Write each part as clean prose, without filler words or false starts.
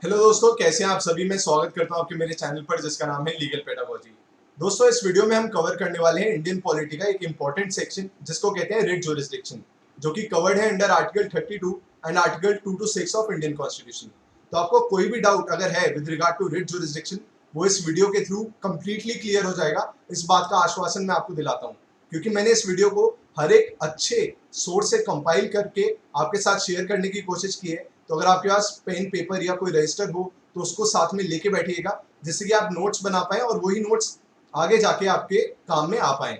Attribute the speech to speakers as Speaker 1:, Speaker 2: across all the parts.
Speaker 1: Hello दोस्तों, कैसे हैं आप सभी। मैं स्वागत करता हूं आपके मेरे चैनल पर जिसका नाम है लीगल पेडागोजी। दोस्तों, इस वीडियो में हम कवर करने वाले हैं इंडियन पॉलिटी का एक इंपॉर्टेंट सेक्शन जिसको कहते हैं रिट ज्यूरिसडिक्शन, जो कि कवर्ड है under article 32 and article 2 to 6 of Indian constitution. तो आपको कोई भी डाउट अगर है with regard to writ jurisdiction, वो इस वीडियो के थ्रू कंप्लीटली क्लियर हो जाएगा। इस बात का आश्वासन मैं आपको दिलाता हूँ, क्योंकि मैंने इस वीडियो को हर एक अच्छे सोर्स से कंपाइल करके आपके साथ शेयर करने की कोशिश की है। तो अगर आपके पास पेन पेपर या कोई रजिस्टर हो तो उसको साथ में लेके बैठिएगा, जिससे कि आप नोट्स बना पाए और वही नोट्स आगे जाके आपके काम में आ पाए।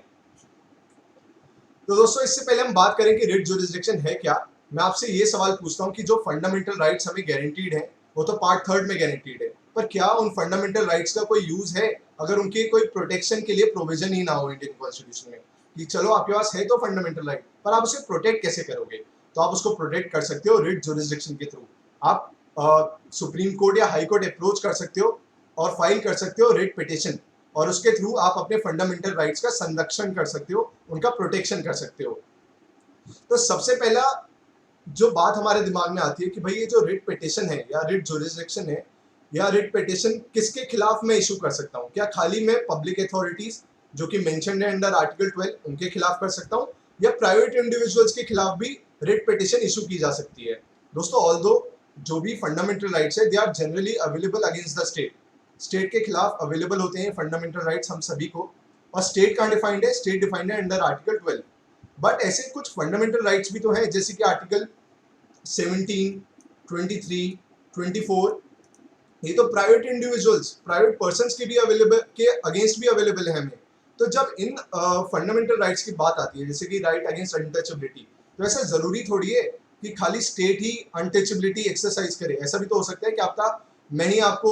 Speaker 1: तो दोस्तों, इससे पहले हम बात करें कि रिट ज्यूरिसडिक्शन है क्या, मैं आपसे ये सवाल पूछता हूँ कि जो फंडामेंटल राइट्स हमें गारंटीड है वो तो पार्ट 3 में गारंटीड है, पर क्या उन फंडामेंटल राइट्स का कोई यूज है अगर उनके कोई प्रोटेक्शन के लिए प्रोविजन ही ना हो इंडियन कॉन्स्टिट्यूशन में। कि चलो आपके पास है तो फंडामेंटल राइट, पर आप उसे प्रोटेक्ट कैसे करोगे। तो आप उसको प्रोटेक्ट कर सकते हो रिट ज्यूरिसडिक्शन के थ्रू। आप सुप्रीम कोर्ट या हाई कोर्ट अप्रोच कर सकते हो और फाइल कर सकते हो रिट पिटिशन, और उसके थ्रू आप अपने फंडामेंटल राइट्स का संरक्षण कर सकते हो, उनका प्रोटेक्शन कर सकते हो। तो सबसे पहला जो बात हमारे दिमाग में आती है कि भाई ये जो रिट पिटिशन है या रिट ज्यूरिसडिक्शन है या रिट पिटिशन किसके खिलाफ मैं इशू कर सकता हूँ। क्या खाली मैं पब्लिक अथॉरिटीज जो कि मेंशन्ड है अंडर आर्टिकल 12 उनके खिलाफ कर सकता हूँ, या प्राइवेट इंडिविजुअल्स के खिलाफ भी रिट पिटिशन इशू की जा सकती है। दोस्तों, ऑल्दो जो भी फंडामेंटल राइट्स है they are generally available against the state. State के खिलाफ अवेलेबल होते हैं फंडामेंटल राइट्स हम सभी को। और स्टेट कहाँ डिफाइंड है? स्टेट डिफाइंड है अंडर आर्टिकल 12। बट ऐसे कुछ फंडामेंटल राइट्स भी तो हैं, जैसे कि आर्टिकल 17, 23, 24। ये तो प्राइवेट इंडिविजुअल्स, प्राइवेट पर्संस के भी अवेलेबल के अगेंस्ट भी अवेलेबल है हमें। तो जब इन फंडामेंटल राइट्स की बात आती है, जैसे कि राइट अगेंस्ट अनटचेबिलिटी, तो ऐसा जरूरी थोड़ी है कि खाली स्टेट ही अनटचेबिलिटी एक्सरसाइज करे। ऐसा भी तो हो सकता है कि आपका मैं ही आपको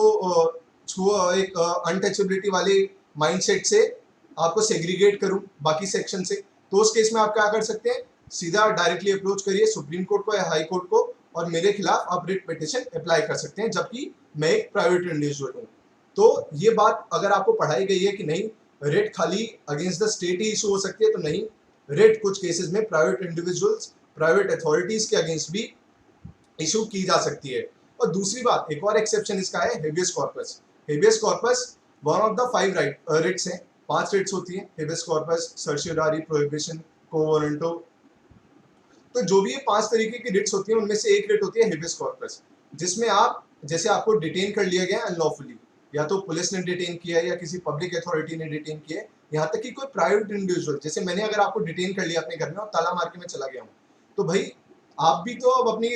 Speaker 1: एक अनटचेबिलिटी वाले माइंडसेट से आपको सेग्रीगेट करूं बाकी सेक्शन से। तो उस केस में आप क्या कर सकते हैं, सीधा डायरेक्टली अप्रोच करिए सुप्रीम कोर्ट को या हाई कोर्ट को, और मेरे खिलाफ आप रिट पिटिशन अप्लाई कर सकते हैं, जबकि मैं एक प्राइवेट इंडिविजुअल हूँ। तो ये बात अगर आपको पढ़ाई गई है कि नहीं रिट खाली against the state he issue हो सकती है, तो नहीं, रिट कुछ केसेस में प्राइवेट इंडिविजुअल्स, प्राइवेट अथॉरिटीज के अगेंस्ट भी इशू की जा सकती है। और दूसरी बात, एक और एक्सेप्शन इसका है habeas corpus. Habeas corpus one of the 5 writs हैं। 5 रिट्स होती हैं, habeas corpus, certiorari, prohibition, quo warranto. तो जो भी ये 5 तरीके की रिट्स होती हैं उनमें से एक रिट होती है हेबियस कॉर्पस, जिसमें आप जैसे आपको डिटेन कर लिया गया अनलॉफुली, या तो पुलिस ने डिटेन किया है या किसी पब्लिक अथॉरिटी ने डिटेन किया है, यहाँ तक कि कोई प्राइवेट इंडिविजुअल, जैसे मैंने अगर आपको डिटेन कर लिया अपने घर में और ताला मार के मैं चला गया हूँ, तो भाई आप भी तो अब अपनी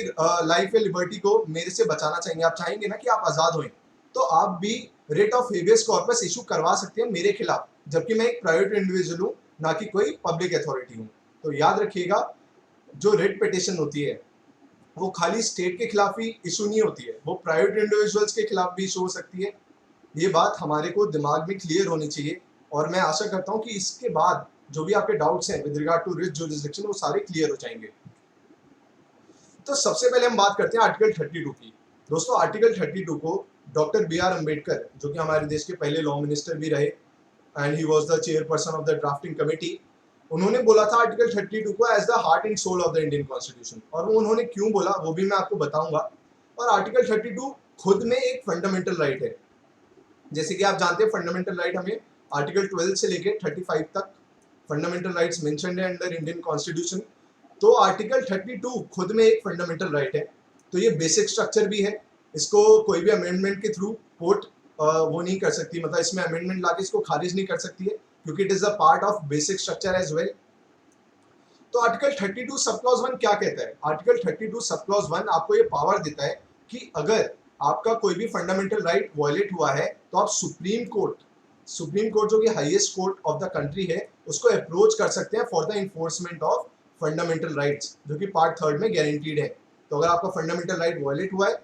Speaker 1: लाइफ या लिबर्टी को मेरे से बचाना चाहेंगे, आप चाहेंगे ना कि आप आजाद हों। तो आप भी writ of habeas corpus issue करवा सकते हैं मेरे खिलाफ, जबकि मैं एक प्राइवेट इंडिविजुअल हूँ, ना कि कोई पब्लिक अथॉरिटी हूँ। तो याद रखिएगा, जो रिट पिटिशन होती है वो खाली स्टेट के खिलाफ ही इशू नहीं होती है, वो प्राइवेट इंडिविजुअल्स के खिलाफ भी इशू हो सकती है। ये बात हमारे को दिमाग में क्लियर होनी चाहिए, और मैं आशा करता हूँ कि इसके बाद जो भी आपके डाउट्स हैं with regard to writ jurisdiction वो सारे क्लियर हो जाएंगे। तो सबसे पहले हम बात करते हैं आर्टिकल 32 की। दोस्तों, आर्टिकल 32 को डॉक्टर B.R. अम्बेडकर, जो कि हमारे देश के पहले लॉ मिनिस्टर भी रहे and he was the chairperson of the drafting committee, उन्होंने बोला था आर्टिकल 32 को as the heart and soul of the Indian constitution. और वो उन्होंने क्यों बोला वो भी मैं आपको बताऊंगा। और आर्टिकल 32 खुद में एक फंडामेंटल राइट है। जैसे कि आप जानते हैं फंडामेंटल राइट हमें आर्टिकल 12 से लेकर 35 तक फंडामेंटल राइट्स मेंशन्ड है अंडर इंडियन कॉन्स्टिट्यूशन। तो आर्टिकल 32 खुद में एक फंडामेंटल राइट है। तो ये बेसिक स्ट्रक्चर भी है, इसको कोई भी अमेंडमेंट के थ्रू कोर्ट वो नहीं कर सकती, मतलब इसमें अमेंडमेंट लाके इसको खारिज नहीं कर सकती है, क्योंकि it is a part of basic structure as well. तो आर्टिकल 32 सब क्लॉज 1 क्या कहता है? आर्टिकल 32 सब क्लॉज 1 आपको ये पावर देता है कि अगर आपका कोई भी फंडामेंटल राइट वायलेट हुआ है तो आप सुप्रीम कोर्ट जो कि highest court of the country है, उसको अप्रोच कर सकते हैं for the enforcement of fundamental rights, जो कि पार्ट 3 में गारंटीड है। तो अगर आपका फंडामेंटल राइट वायलेट हुआ है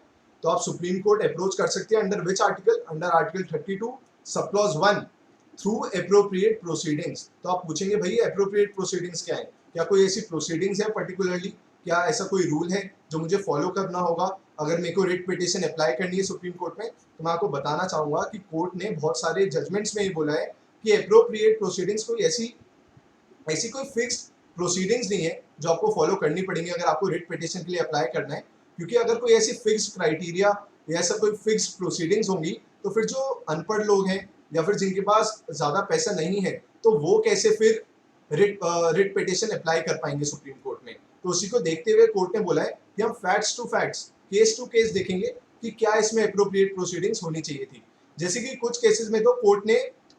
Speaker 1: तो आप सुप्रीम कोर्ट अप्रोच कर सकते हैं under which article? Under article 32 sub clause 1 through appropriate proceedings. तो आप पूछेंगे भाई अप्रोप्रिएट प्रोसीडिंग्स क्या है? क्या कोई ऐसी प्रोसीडिंग्स है पर्टिकुलरली, क्या ऐसा कोई रूल है जो मुझे फॉलो करना होगा अगर मेरे को रिट पिटिशन अप्लाई करनी है सुप्रीम कोर्ट में? तो मैं आपको बताना चाहूंगा कि कोर्ट ने बहुत सारे जजमेंट्स में ये बोला है कि अप्रोप्रिएट प्रोसीडिंग्स कोई ऐसी ऐसी कोई फिक्स्ड प्रोसीडिंग्स नहीं है जो आपको फॉलो करनी पड़ेंगी अगर आपको रिट पिटिशन के लिए अप्लाई करना है। क्योंकि अगर कोई ऐसी फिक्स्ड क्राइटेरिया या ऐसा कोई फिक्स्ड प्रोसीडिंग्स होंगी, तो फिर जो अनपढ़ लोग हैं या फिर जिनके पास ज़्यादा पैसा नहीं है, तो वो कैसे फिर रिट पिटिशन अप्लाई कर पाएंगे सुप्रीम कोर्ट में। तो उसी को देखते हुए कोर्ट ने बोला है कि हम facts to facts, case to case देखेंगे कि क्या इसमें अप्रोप्रिएट प्रोसीडिंग्स होनी चाहिए थी। जैसे कि कुछ केसेस में तो कोर्ट ने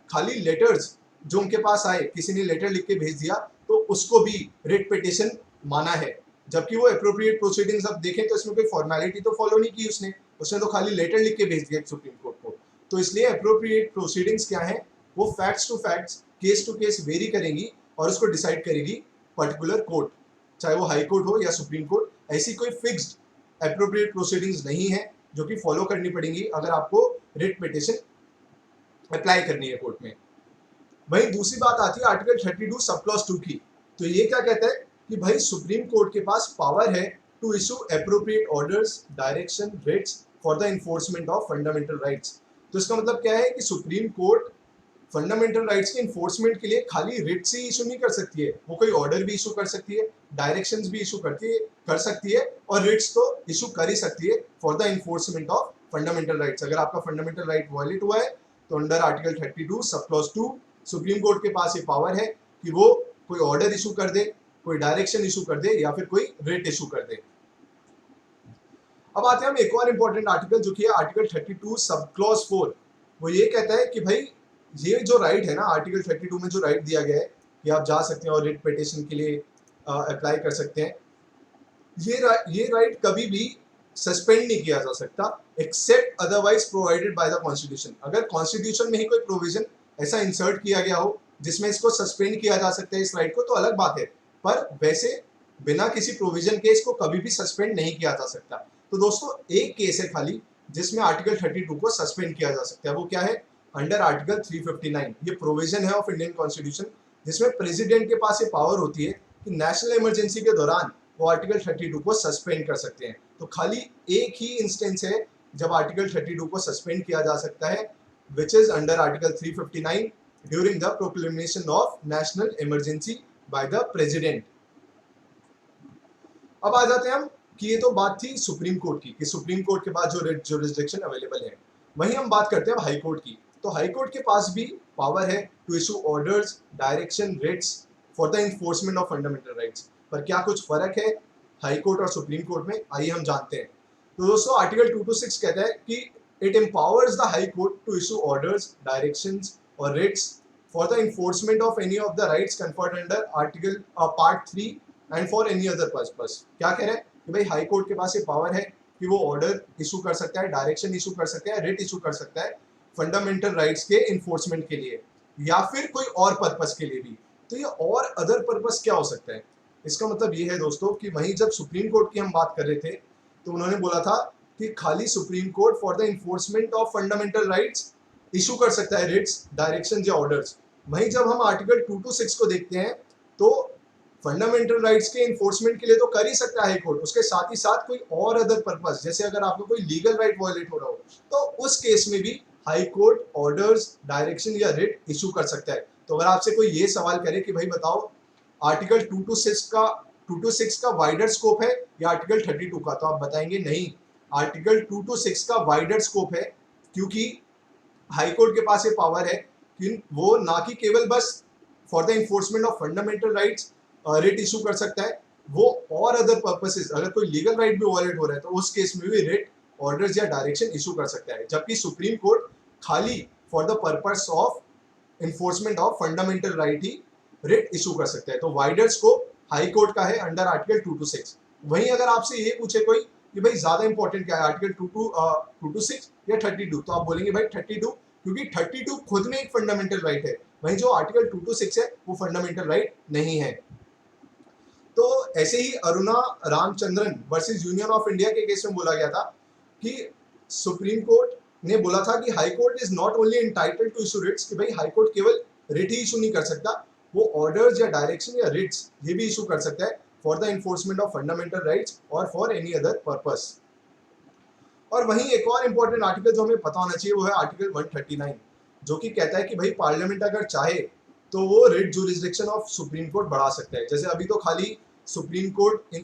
Speaker 1: खाली लेटर्स जो उनके पास आए, किसी ने लेटर लिख के भेज दिया, तो उसको भी रिट पिटिशन माना है, जबकि वो अप्रोप्रिएट प्रोसीडिंग्स अब देखें तो इसमें कोई फॉर्मेलिटी तो फॉलो नहीं की उसने तो खाली लेटर लिख के भेज दिया सुप्रीम कोर्ट को। तो इसलिए अप्रोप्रिएट प्रोसीडिंग्स क्या है, वो facts to facts, case to case vary करेंगी और उसको डिसाइड करेगी पर्टिकुलर कोर्ट, चाहे वो हाई कोर्ट हो या सुप्रीम कोर्ट। ऐसी कोई फिक्स्ड अप्रोप्रिएट प्रोसीडिंग्स नहीं है जो कि फॉलो करनी पड़ेंगी अगर आपको रिट पिटिशन अप्लाई करनी है कोर्ट में। वहीं दूसरी बात आती है आर्टिकल 32 सब क्लॉज 2 की। तो ये क्या कहता है कि भाई सुप्रीम कोर्ट के पास पावर है to issue appropriate orders, direction, writs for the enforcement of fundamental rights. तो इसका मतलब क्या है कि सुप्रीम कोर्ट फंडामेंटल राइट्स के इन्फोर्समेंट के लिए खाली रिट्स ही इशू नहीं कर सकती है, वो कोई ऑर्डर भी इशू कर सकती है, डायरेक्शंस भी इशू कर सकती है और रिट्स तो इशू कर ही सकती है for the enforcement of fundamental rights. अगर आपका फंडामेंटल राइट वायलेट हुआ है तो under article 32 sub clause 2 supreme court के पास ये पावर है कि वो कोई ऑर्डर इशू कर दे, कोई डायरेक्शन इशू कर दे या फिर कोई रिट इशू कर दे। अब आते हैं हम एक और इंपॉर्टेंट आर्टिकल जो कि है आर्टिकल 32 सब क्लॉज 4। वो ये कहता है कि भाई ये जो राइट है ना, आर्टिकल 32 में जो राइट दिया गया है कि आप जा सकते हैं और रिट पिटिशन के लिए अप्लाई कर सकते हैं, ये राइट कभी भी सस्पेंड नहीं किया जा सकता except otherwise provided by the constitution. अगर कॉन्स्टिट्यूशन में ही कोई प्रोविजन ऐसा इंसर्ट किया गया हो जिसमें इसको सस्पेंड किया जा सकता है इस राइट को, तो अलग बात है, पर वैसे बिना किसी प्रोविजन के इसको कभी भी सस्पेंड नहीं किया जा सकता। तो दोस्तों एक केस है खाली जिसमें आर्टिकल 32 को सस्पेंड किया जा सकता है, वो क्या है, अंडर आर्टिकल 359। ये प्रोविजन है ऑफ इंडियन कॉन्स्टिट्यूशन जिसमें प्रेसिडेंट के पास ये पावर होती है कि नेशनल इमरजेंसी के दौरान वो आर्टिकल 32 को सस्पेंड कर सकते हैं। तो खाली एक ही इंस्टेंस है जब आर्टिकल 32 को सस्पेंड किया जा सकता है, which is under Article 359 during the proclamation of national emergency by the president। अब आ जाते हैं हम कि ये तो बात थी सुप्रीम कोर्ट की कि सुप्रीम कोर्ट के पास जो रिट जुरिसडिक्शन अवेलेबल है। वहीं हम बात करते हैं हाई कोर्ट की। तो हाई कोर्ट के पास भी पावर है to issue orders, direction, writs for the enforcement of fundamental rights. पर क्या कुछ फर्क है हाई कोर्ट और सुप्रीम कोर्ट में, आइए हम जानते हैं। तो दोस्तों आर्टिकल 226 कहता है कि it empowers the High Court to issue orders, directions or writs for the enforcement of any of the rights conferred under Article Part 3 and for any other purpose। क्या कह रहे हैं कि भाई हाई कोर्ट के पास ये पावर है कि वो ऑर्डर इशू कर सकता है, डायरेक्शन इशू कर सकता है, रिट इशू कर सकता है फंडामेंटल राइट्स के इन्फोर्समेंट के लिए या फिर कोई और पर्पस के लिए भी। तो ये और अदर पर्पस क्या हो सकता है, इसका मतलब ये है दोस्तों कि वहीं जब सुप्रीम कोर्ट की हम बात कर रहे थे तो उन्होंने बोला था कि खाली supreme court for the enforcement of fundamental rights issue कर सकता है रिट्स, डायरेक्शन या ऑर्डर्स। वहीं जब हम आर्टिकल 226 को देखते हैं तो फंडामेंटल राइट्स के इन्फोर्समेंट के लिए तो कर ही सकता है हाई कोर्ट, उसके साथ ही साथ कोई और अदर पर्पस, जैसे अगर आपको कोई लीगल राइट वायलेट हो रहा हो तो उस केस में भी हाई कोर्ट ऑर्डर्स, डायरेक्शन या रिट इशू कर सकता है। तो अगर आपसे कोई ये सवाल करे कि भाई बताओ आर्टिकल 226 का वाइडर स्कोप है या आर्टिकल 32 का, तो आप बताएंगे नहीं, आर्टिकल 226 का वाइडर स्कोप है, क्योंकि हाई कोर्ट के पास ये पावर है कि वो ना कि केवल बस for the enforcement of fundamental rights writ issue कर सकता है, वो और अदर पर्पसेस, अगर कोई लीगल राइट भी वायलेट हो रहा है तो उस केस में भी रिट, ऑर्डर्स या डायरेक्शन इशू कर सकता है। जबकि सुप्रीम कोर्ट खाली for the purpose of enforcement of fundamental right he writ issue कर सकता है। तो वाइडर स्कोप हाई कोर्ट का है अंडर आर्टिकल 226। वहीं अगर आपसे ये पूछे कोई कि भाई ज्यादा इंपॉर्टेंट क्या है आर्टिकल 226 या 32, तो आप बोलेंगे भाई 32, क्योंकि 32 खुद में एक फंडामेंटल राइट है, वहीं जो आर्टिकल 226 है वो फंडामेंटल राइट नहीं है। तो ऐसे ही Aruna Ramachandran versus Union of India के केस में बोला गया था कि सुप्रीम कोर्ट ने बोला था कि high court is not only entitled to issue writs, कि भाई हाई कोर्ट केवल रिट ही इशू नहीं कर सकता, वो ऑर्डर्स या डायरेक्शन या रिट्स ये भी इशू कर सकता है for the enforcement of fundamental rights और फॉर एनी अदर पर्पस। और वहीं एक और इंपॉर्टेंट आर्टिकल जो हमें पता होना चाहिए वो है आर्टिकल 139, जो कि कहता है कि भाई पार्लियामेंट अगर चाहे तो वो writ jurisdiction of supreme court बढ़ा सकता है। जैसे अभी तो खाली सुप्रीम कोर्ट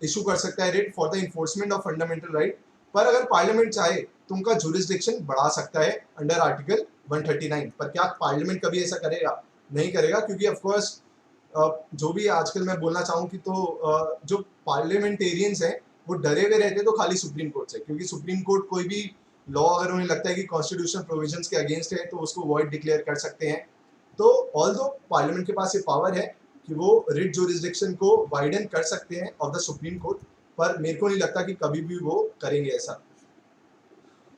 Speaker 1: इशू कर सकता है writ for the enforcement of fundamental right, पर अगर पार्लियामेंट चाहे तो उनका जुरिस्डिक्शन बढ़ा सकता है अंडर आर्टिकल 139। पर क्या पार्लियामेंट कभी ऐसा करेगा? नहीं करेगा, क्योंकि ऑफकोर्स जो भी आजकल मैं बोलना चाहूँ कि तो जो पार्लियामेंटेरियंस हैं वो डरे हुए रहते तो खाली सुप्रीम कोर्ट से, क्योंकि सुप्रीम कोर्ट कोई भी लॉ अगर उन्हें लगता है कि कॉन्स्टिट्यूशन प्रोविजंस के अगेंस्ट है तो उसको वॉइड डिक्लेयर कर सकते हैं। तो ऑल्दो पार्लियामेंट के पास ये पावर है कि वो रिट जुरिस्डिक्शन को वाइडन कर सकते हैं ऑफ द सुप्रीम कोर्ट, पर मेरे को नहीं लगता कि कभी भी वो करेंगे ऐसा।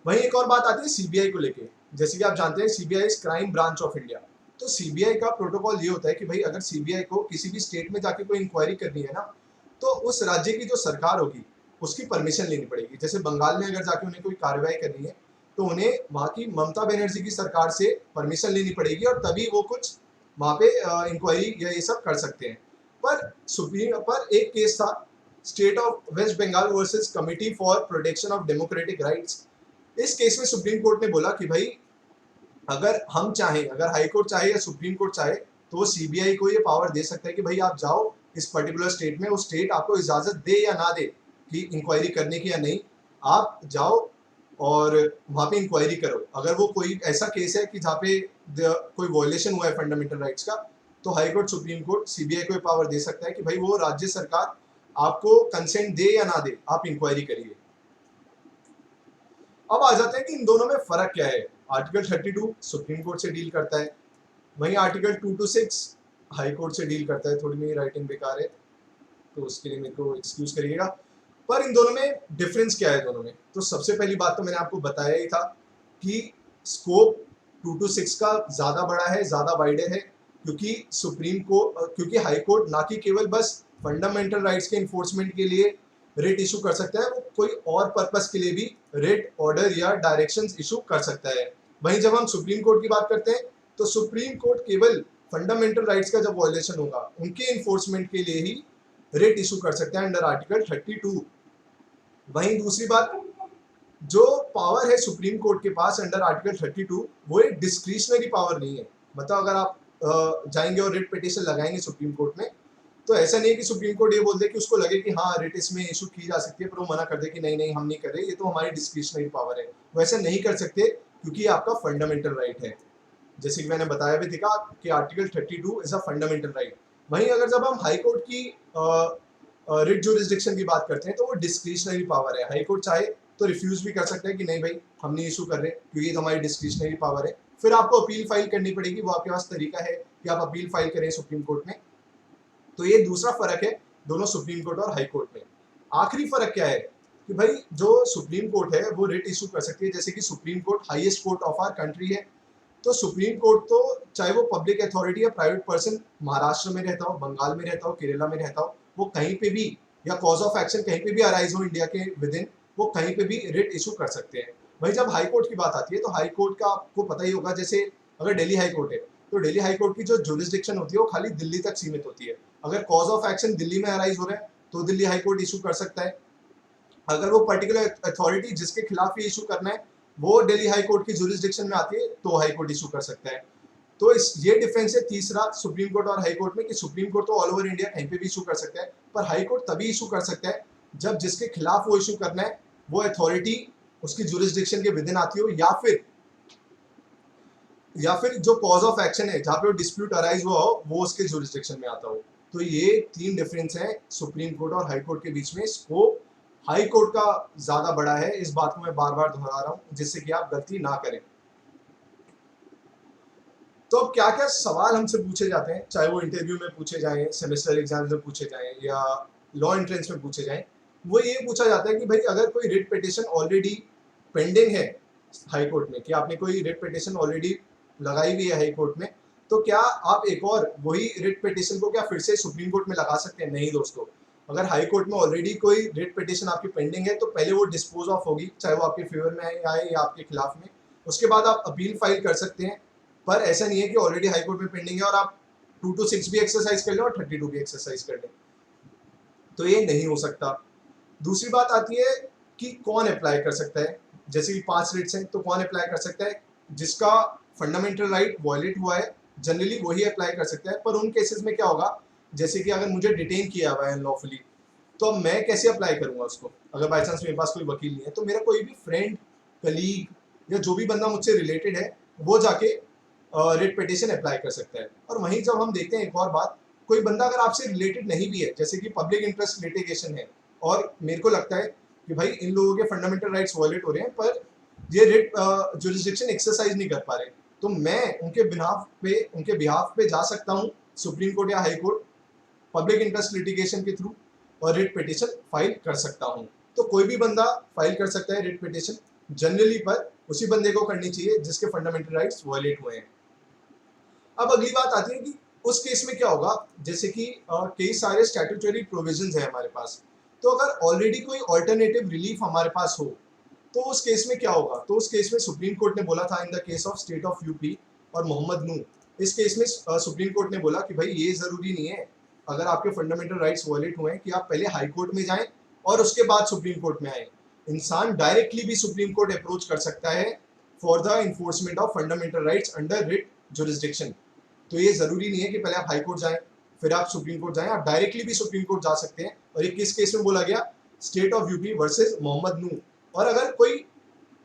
Speaker 1: वहीं एक और बात आती है सीबीआई को लेके। जैसे कि आप जानते हैं CBI is crime branch of India. तो सीबीआई का प्रोटोकॉल ये होता है कि भाई अगर सीबीआई को किसी भी स्टेट में जाके कोई इंक्वायरी करनी है ना, तो उस राज्य की जो सरकार होगी उसकी परमिशन लेनी पड़ेगी। जैसे बंगाल में अगर जाके उन्हें कोई कार्रवाई करनी है तो उन्हें वहाँ की ममता बनर्जी की सरकार से परमिशन लेनी पड़ेगी और तभी वो कुछ वहाँ पे इंक्वायरी या ये सब कर सकते हैं। पर एक केस था, state of West Bengal versus committee for protection of democratic rights. इस केस में सुप्रीम कोर्ट ने बोला कि भाई अगर हम चाहें, अगर हाई कोर्ट चाहे या सुप्रीम कोर्ट चाहे, तो वो सीबीआई को ये पावर दे सकता है कि भाई आप जाओ इस पर्टिकुलर स्टेट में, वो स्टेट आपको इजाजत दे या ना दे कि इंक्वायरी करने की या नहीं, आप जाओ और वहाँ पे इंक्वायरी करो। अगर वो कोई ऐसा केस है कि जहाँ पे कोई वॉयलेशन हुआ है फंडामेंटल राइट्स का, तो high court supreme court CBI को ये पावर दे सकता है कि भाई वो राज्य सरकार आपको कंसेंट दे या ना दे, आप इंक्वायरी करिए। अब आ जाते हैं कि इन दोनों में फर्क क्या है। आर्टिकल 32 सुप्रीम कोर्ट से डील करता है, वहीं आर्टिकल 226 हाई कोर्ट से डील करता है। थोड़ी मेरी राइटिंग बेकार है तो उसके लिए मेरे को एक्सक्यूज करिएगा। पर इन दोनों में डिफरेंस क्या है दोनों में? तो सबसे पहली बात तो मैंने आपको बताया ही था कि स्कोप 226 का ज़्यादा बड़ा है, ज़्यादा वाइडर है, क्योंकि हाई कोर्ट ना कि केवल बस फंडामेंटल राइट्स के इन्फोर्समेंट के लिए रेट इशू कर सकता है, वो कोई और पर्पस के लिए भी रेट ऑर्डर या डायरेक्शंस इशू कर सकता है। वहीं जब हम सुप्रीम कोर्ट की बात करते हैं तो सुप्रीम कोर्ट केवल फंडामेंटल राइट्स का जब वॉयलेशन होगा उनके इन्फोर्समेंट के लिए ही रेट इशू कर सकता है अंडर आर्टिकल 32। वहीं दूसरी बात, जो पावर है सुप्रीम कोर्ट के पास अंडर आर्टिकल 32, वो एक डिस्क्रिशनरी पावर नहीं है। मतलब अगर आप जाएंगे और रिट पिटीशन लगाएंगे सुप्रीम कोर्ट में, तो ऐसा नहीं है कि सुप्रीम कोर्ट ये बोल दे कि उसको लगे कि हाँ रिट इसमें इशू की जा सकती है, पर वो मना कर दे कि नहीं नहीं हम नहीं कर रहे, ये तो हमारी डिस्क्रिशनरी पावर है। वो ऐसा नहीं कर सकते क्योंकि ये आपका फंडामेंटल राइट है। जैसे कि मैंने बताया भी था कि article 32 is a fundamental right. वहीं अगर जब हम हाई कोर्ट की रिट जुरिस्डिक्शन की बात करते हैं तो वो डिस्क्रिशनरी पावर है। हाई कोर्ट चाहे तो रिफ्यूज भी कर सकते हैं कि नहीं भाई हम नहीं इशू कर रहे क्योंकि ये तो हमारी डिस्क्रिशनरी पावर है। फिर आपको अपील फाइल करनी पड़ेगी, वो आपके पास तरीका है कि आप अपील फाइल करें सुप्रीम कोर्ट में। तो ये दूसरा फर्क है दोनों सुप्रीम कोर्ट और हाई कोर्ट में। आखिरी फर्क क्या है कि भाई जो सुप्रीम कोर्ट है वो रिट इशू कर सकती है। जैसे कि supreme court highest court of our country है, तो सुप्रीम कोर्ट तो चाहे वो पब्लिक अथॉरिटी या प्राइवेट पर्सन महाराष्ट्र में रहता हो, बंगाल में रहता हो, केरला में रहता हो, वो कहीं पे भी, या कॉज ऑफ एक्शन कहीं पे भी अराइज हो इंडिया के विद इन, वो कहीं पे भी रिट इशू कर सकते हैं। वहीं जब हाई कोर्ट की बात आती है तो हाई कोर्ट का आपको पता ही होगा, जैसे अगर दिल्ली हाई कोर्ट है तो दिल्ली हाई कोर्ट की जो जुरिस्डिक्शन होती है वो खाली दिल्ली तक सीमित होती है। अगर कॉज ऑफ एक्शन दिल्ली में अराइज हो रहा है तो दिल्ली हाई कोर्ट इशू कर सकता है। अगर वो पर्टिकुलर अथॉरिटी जिसके खिलाफ ये इशू करना है वो दिल्ली हाई कोर्ट की जुरिस्डिक्शन में आती है तो हाई कोर्ट इशू कर सकता है। तो इस ये डिफरेंस है तीसरा सुप्रीम कोर्ट और हाई कोर्ट में, कि सुप्रीम कोर्ट तो ऑल ओवर इंडिया कहीं पे भी इशू कर सकता है, पर हाई कोर्ट तभी इशू कर सकता है जब जिसके खिलाफ वो इशू करना है वो अथॉरिटी उसकी जुरिस्डिक्शन के विद इन आती हो, या फिर जो कॉज ऑफ एक्शन है जहाँ पे वो डिस्प्यूट अराइज हुआ हो वो उसके जुरिस्डिक्शन में आता हो। तो ये तीन डिफरेंस है सुप्रीम कोर्ट और हाई कोर्ट के बीच में। स्कोप हाई कोर्ट का ज्यादा बड़ा है, इस बात को मैं बार बार दोहरा रहा हूँ जिससे कि आप गलती ना करें। तो अब क्या क्या सवाल हमसे पूछे जाते हैं, चाहे वो इंटरव्यू में पूछे जाएं, सेमेस्टर एग्जाम में पूछे जाएं या लॉ एंट्रेंस में पूछे जाएं, वो ये पूछा जाता है कि भाई अगर कोई रिट पिटीशन ऑलरेडी पेंडिंग है हाई कोर्ट में, कि आपने कोई रिट पिटीशन ऑलरेडी लगाई हुई है हाई कोर्ट में, तो क्या आप एक और वही रिट पिटीशन को क्या फिर से सुप्रीम कोर्ट में लगा सकते हैं? नहीं दोस्तों, अगर हाई कोर्ट में ऑलरेडी कोई रिट पिटीशन आपकी पेंडिंग है तो पहले वो डिस्पोज ऑफ होगी, चाहे वो आपके फेवर में आए या आपके खिलाफ में। उसके बाद आप अपील फाइल कर सकते हैं, पर ऐसा नहीं है कि ऑलरेडी हाई कोर्ट में पेंडिंग है और आप 226 भी एक्सरसाइज कर लें और 32 भी एक्सरसाइज कर लें, तो ये नहीं हो सकता। दूसरी बात आती है कि कौन अप्लाई कर सकता है। जैसे कि 5 रिट्स हैं तो कौन अप्लाई कर सकता है? जिसका फंडामेंटल राइट वायलेट हुआ है जनरली वही अप्लाई कर सकता है। पर उन केसेस में क्या होगा, जैसे कि अगर मुझे डिटेन किया हुआ है अनलॉफुली, तो अब मैं कैसे अप्लाई करूंगा उसको? अगर बाई चांस मेरे पास कोई वकील नहीं है, तो मेरा कोई भी फ्रेंड, कलीग या जो भी बंदा मुझसे रिलेटेड है वो जाके रिट पिटिशन अप्लाई कर सकता है। और वहीं जब हम देखते हैं एक और बात, कोई बंदा अगर आपसे रिलेटेड नहीं भी है, जैसे कि पब्लिक इंटरेस्ट लिटिगेशन है और मेरे को लगता है कि भाई इन लोगों के फंडामेंटल राइट्स वायलेट हो रहे हैं, पर ये रिट जुरिस्डिक्शन एक्सरसाइज नहीं कर पा रहे, तो मैं उनके बिहाफ पे जा सकता हूँ सुप्रीम कोर्ट या high court public interest litigation के थ्रू और रिट पिटिशन फाइल कर सकता हूँ। तो कोई भी बंदा फाइल कर सकता है रिट पिटिशन जनरली, पर उसी बंदे को करनी चाहिए जिसके फंडामेंटल राइट्स वायलेट हुए हैं। अब अगली बात आती है कि उस केस में क्या होगा, जैसे कि कई सारे स्टैट्यूटरी प्रोविजंस है हमारे पास, तो अगर ऑलरेडी कोई ऑल्टरनेटिव रिलीफ हमारे पास हो तो उस केस में क्या होगा? तो उस केस में सुप्रीम कोर्ट ने बोला था in the case of state of UP और मोहम्मद नू, इस केस में सुप्रीम कोर्ट ने बोला कि भाई ये जरूरी नहीं है अगर आपके फंडामेंटल राइट्स वायलेट हुए हैं कि आप पहले हाई कोर्ट में जाएं और उसके बाद सुप्रीम कोर्ट में आए। इंसान डायरेक्टली भी सुप्रीम कोर्ट अप्रोच कर सकता है for the enforcement of fundamental rights under writ jurisdiction. तो ये जरूरी नहीं है कि पहले आप हाई कोर्ट जाएं फिर आप सुप्रीम कोर्ट जाएं, आप डायरेक्टली भी सुप्रीम कोर्ट जा सकते हैं। और ये किस केस में बोला गया? State of UP versus Mohammad Nooh. और अगर कोई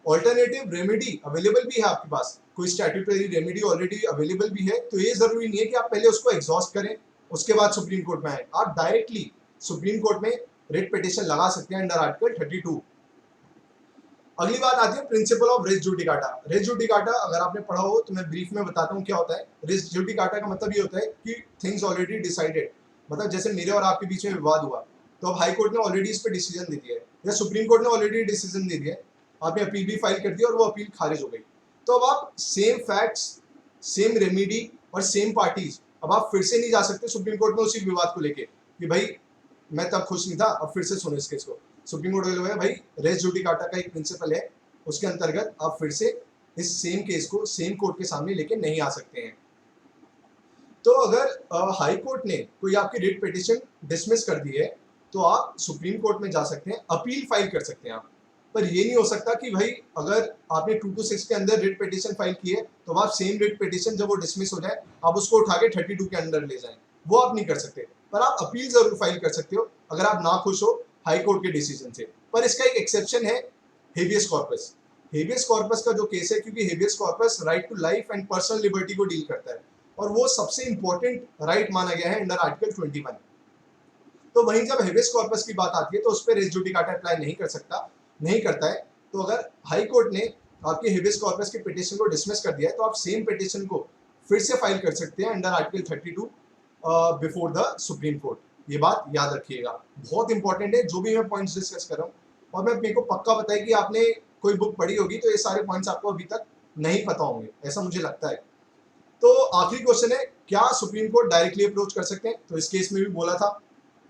Speaker 1: ऑल्टरनेटिव रेमेडी अवेलेबल भी है आपके पास, कोई स्टैट्यूटरी रेमेडी ऑलरेडी अवेलेबल भी है, तो ये जरूरी नहीं है कि आप पहले उसको एग्जॉस्ट करें उसके बाद सुप्रीम कोर्ट में आए। आप डायरेक्टली सुप्रीम कोर्ट में रिट पिटिशन लगा सकते हैं अंडर आर्टिकल 32। अगली बात आती है principle of res judicata. Res judicata अगर आपने पढ़ा हो तो मैं ब्रीफ में बताता हूँ क्या होता है। रेस जुडिकाटा का मतलब ये होता है कि थिंग्स ऑलरेडी डिसाइडेड, मतलब जैसे मेरे और आपके बीच में विवाद हुआ तो अब हाई कोर्ट ने ऑलरेडी इस पर डिसीजन दे दिया है या सुप्रीम कोर्ट ने ऑलरेडी डिसीजन दे दिया है, आपने अपील भी फाइल कर दी और वो अपील खारिज हो गई, तो अब आप सेम फैक्ट्स, सेम रेमेडी और सेम पार्टीज, अब आप फिर से नहीं जा सकते सुप्रीम कोर्ट में उसी विवाद को लेके कि भाई मैं तब खुश नहीं था अब फिर से सुनो इस केस को। सुप्रीम कोर्ट बोले भाई रेस जुडिकाटा का एक प्रिंसिपल है, उसके अंतर्गत आप फिर से इस सेम केस को सेम कोर्ट के सामने लेके नहीं आ सकते हैं। तो अगर हाई कोर्ट ने कोई आपकी रिट पिटिशन डिसमिस कर दी है तो आप सुप्रीम कोर्ट में जा सकते हैं, अपील फाइल कर सकते हैं आप। पर ये नहीं हो सकता कि भाई अगर आपने 226 के अंदर रिट पिटिशन फाइल की है तो आप सेम रिट पिटिशन जब वो डिसमिस हो जाए आप उसको उठा के 32 के अंदर ले जाएं, वो आप नहीं कर सकते। पर आप अपील जरूर फाइल कर सकते हो अगर आप ना खुश हो हाई कोर्ट के डिसीजन से। पर इसका एक एक्सेप्शन है, हेबियस कॉर्पस। हेबियस कॉर्पस का जो केस है, क्योंकि habeas corpus right to life and personal liberty को डील करता है और वो सबसे इंपॉर्टेंट राइट माना गया है अंडर आर्टिकल 21। तो वहीं जब हेबियस कॉर्पस की बात आती है तो उस पर रेस जुडिकाटा अप्लाई नहीं करता है। तो अगर हाई कोर्ट ने आपके हेबियस कॉर्पस की पिटिशन को डिसमिस कर दिया है तो आप सेम पिटिशन को फिर से फाइल कर सकते हैं under article 32 before the supreme court. ये बात याद रखिएगा, बहुत इंपॉर्टेंट है जो भी मैं पॉइंट्स डिस्कस कर रहा हूँ। और मैं मेरे को पक्का पता है कि आपने कोई बुक पढ़ी होगी तो ये सारे पॉइंट्स आपको अभी तक नहीं पता होंगे, ऐसा मुझे लगता है। तो आखिरी क्वेश्चन है, क्या सुप्रीम कोर्ट डायरेक्टली अप्रोच कर सकते हैं? तो इस केस में भी बोला था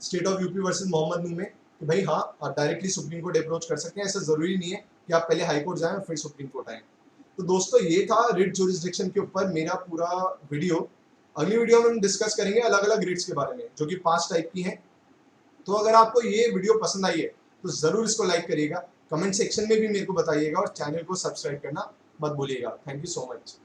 Speaker 1: state of UP versus Mohammad Nooh में कि भाई हाँ आप डायरेक्टली सुप्रीम कोर्ट अप्रोच कर सकते हैं, ऐसा जरूरी नहीं है कि आप पहले हाई कोर्ट जाएं और फिर सुप्रीम कोर्ट आए। तो दोस्तों ये था रिट जुरिस्डिक्शन के ऊपर मेरा पूरा वीडियो। अगली वीडियो में हम डिस्कस करेंगे अलग अलग रिट्स के बारे में जो कि 5 टाइप की हैं। तो अगर आपको ये वीडियो पसंद आई है तो जरूर इसको लाइक करिएगा, कमेंट सेक्शन में भी मेरे को बताइएगा और चैनल को सब्सक्राइब करना मत भूलिएगा। Thank you so much.